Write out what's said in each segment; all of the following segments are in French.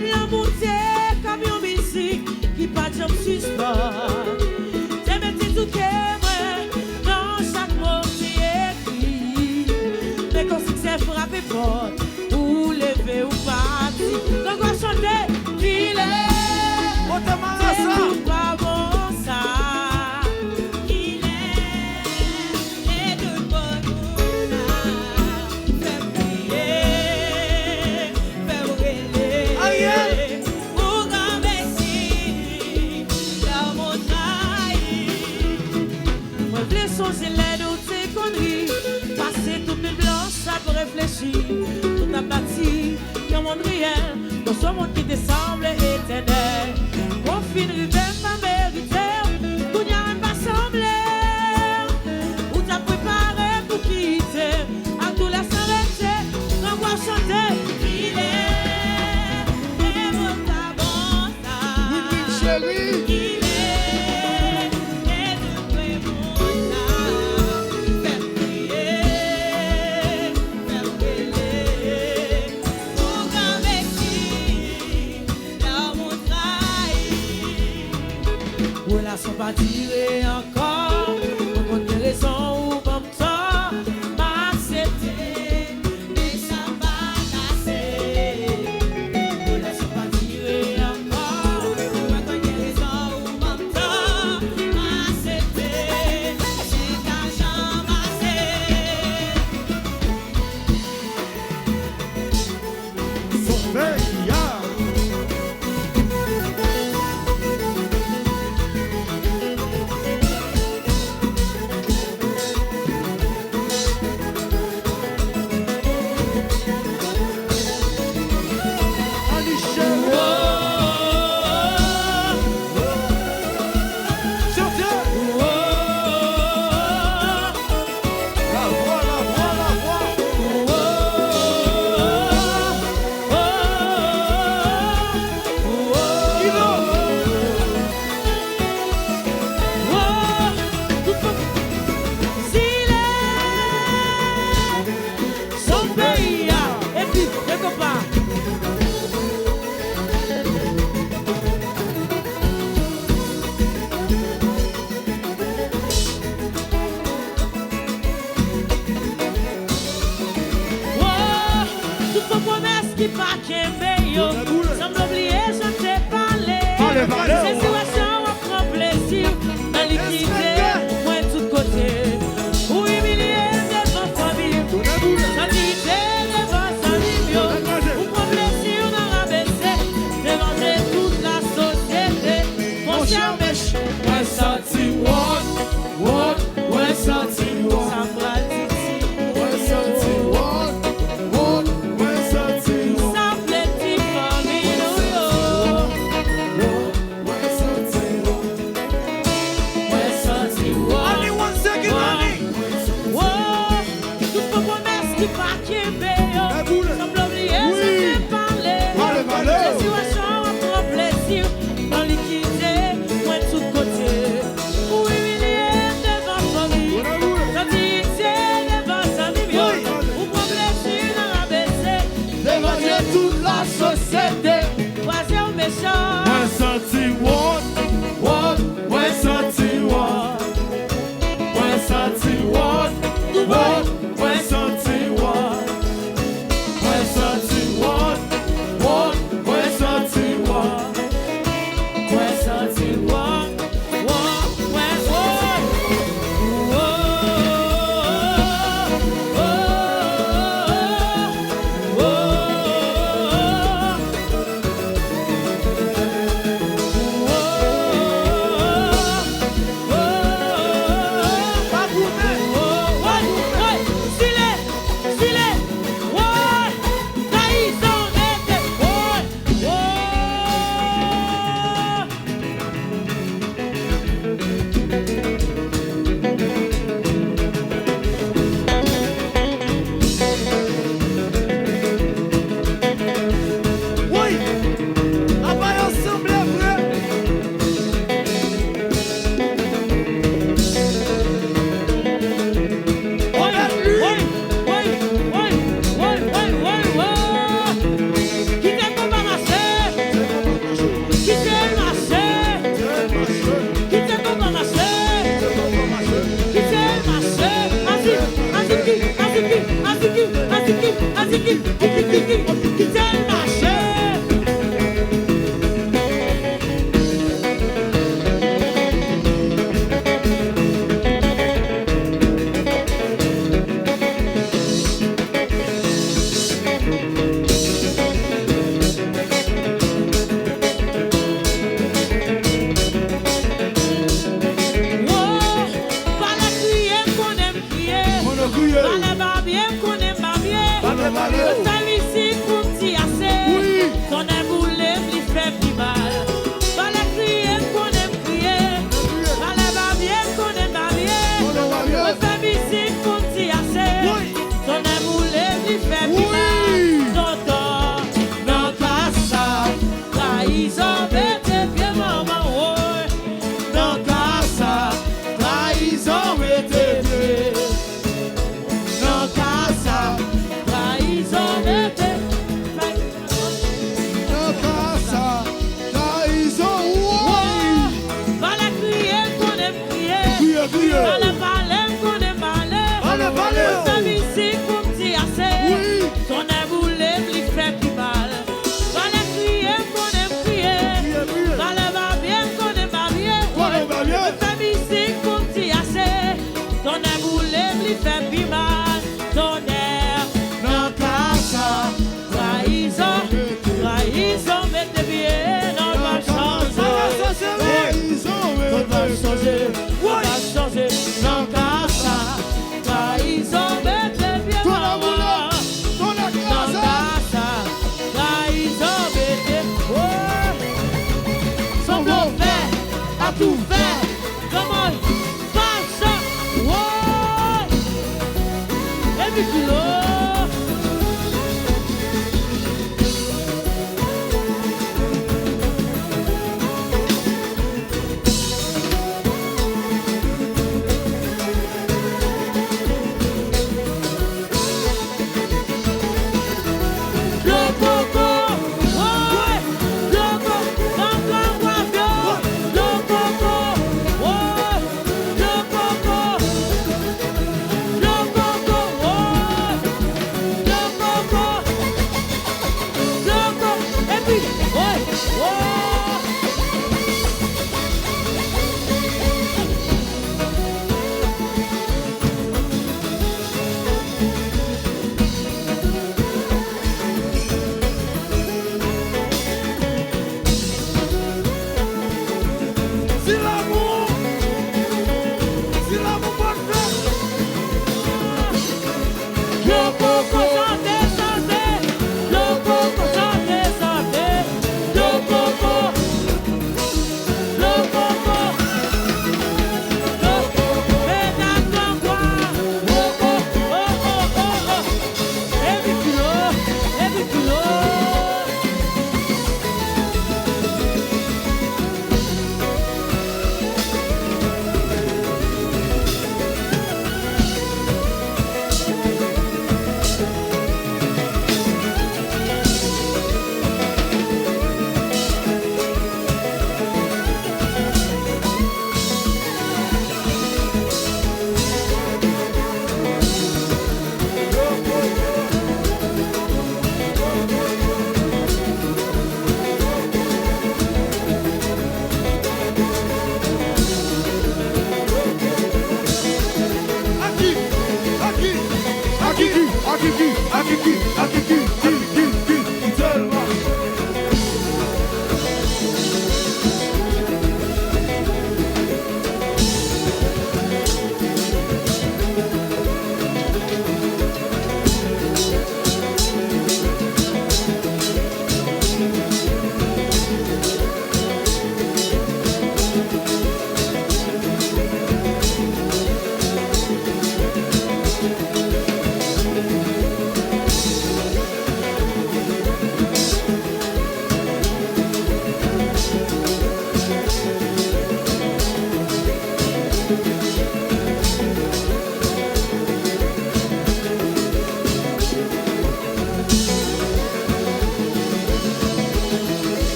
La montée comme une musique qui pas de suspens. T'es metté tout moi dans chaque mot qui écrit. Mais quand succès frappe fort, ou lever ou partir. Donc on va chanter, il est. C'est pas bon ça. Il est de bon fait prier, fait brûler. Pour grand Messie, la montagne. Moi, je laisse son zèle de tes conneries. Passer toute une blanche, ça peut réfléchir. Tout aplati, dans mon réel, dans ce monde qui te semble éternel. Au fin de ma vérité, tout n'y a pas semblé. Où t'as préparé pour quitter, à tout la s'arrêter, on va chanter. Il est mon tabantage. Il est de très bon âge. Faire prier, faire brûler. Pour grand Messie, la montagne. Relation pas durée encore, on connaît raison ou comme ça, m'accepter, mais ça va passer. Relation pas durée encore, on connaît raison ou comme ça, m'accepter, c'est l'argent passé. Qui pas qu'aimer yo, sans m'oublier, je t'ai parlé. Ces situations on prend plaisir, dans liquider, moi de tous côtés. Ou humilier devant famille, sans quitter devant sa vie, ou prend plaisir dans rabaisser, devant toute la société. Mon cher mèche, ouais senti what, ouais senti what, ça m'a dit si, ouais senti what. Bale babye, konen babye. Bale babye. Salisi koum ti ase. Oui.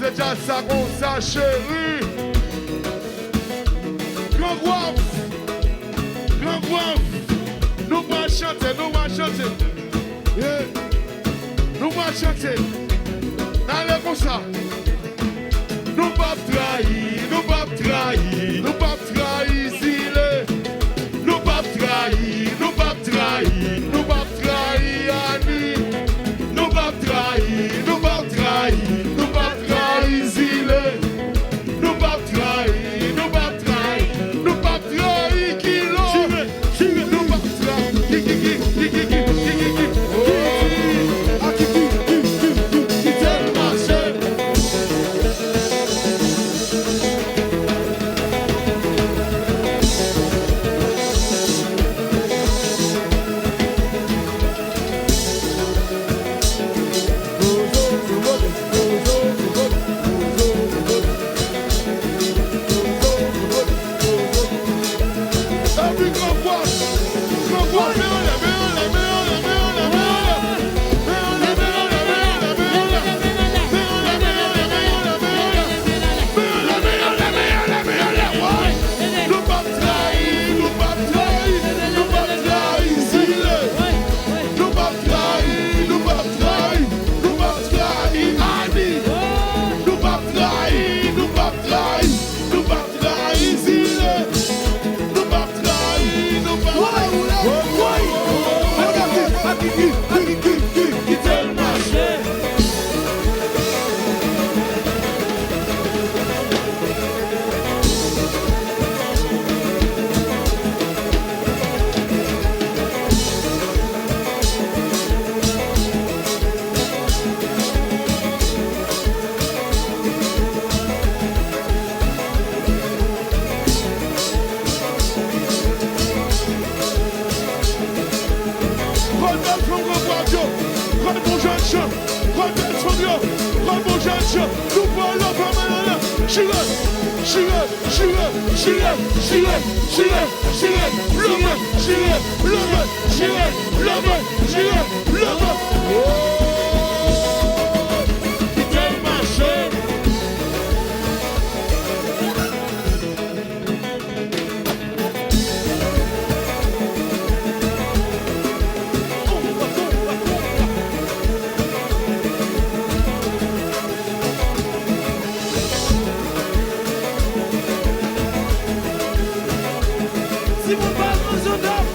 c'est déjà ça qu'on ça, chérie. Grand guave. Grand guave. Nous va chanter, nous va chanter. Yeah. Nous va chanter. Allez comme ça. Nous pas trahir, nous pas trahir, nous pas trahir, Zile. Nous pas trahir, nous pas trahir, nous pas trahir, Annie. Nous pas trahir, nous pas trahir, nous pas trahir, Zile. Nous pas trahir, nous pas trahir, nous pas trahir, Kilo. Nous pas trahir, Kiki. Si mon pas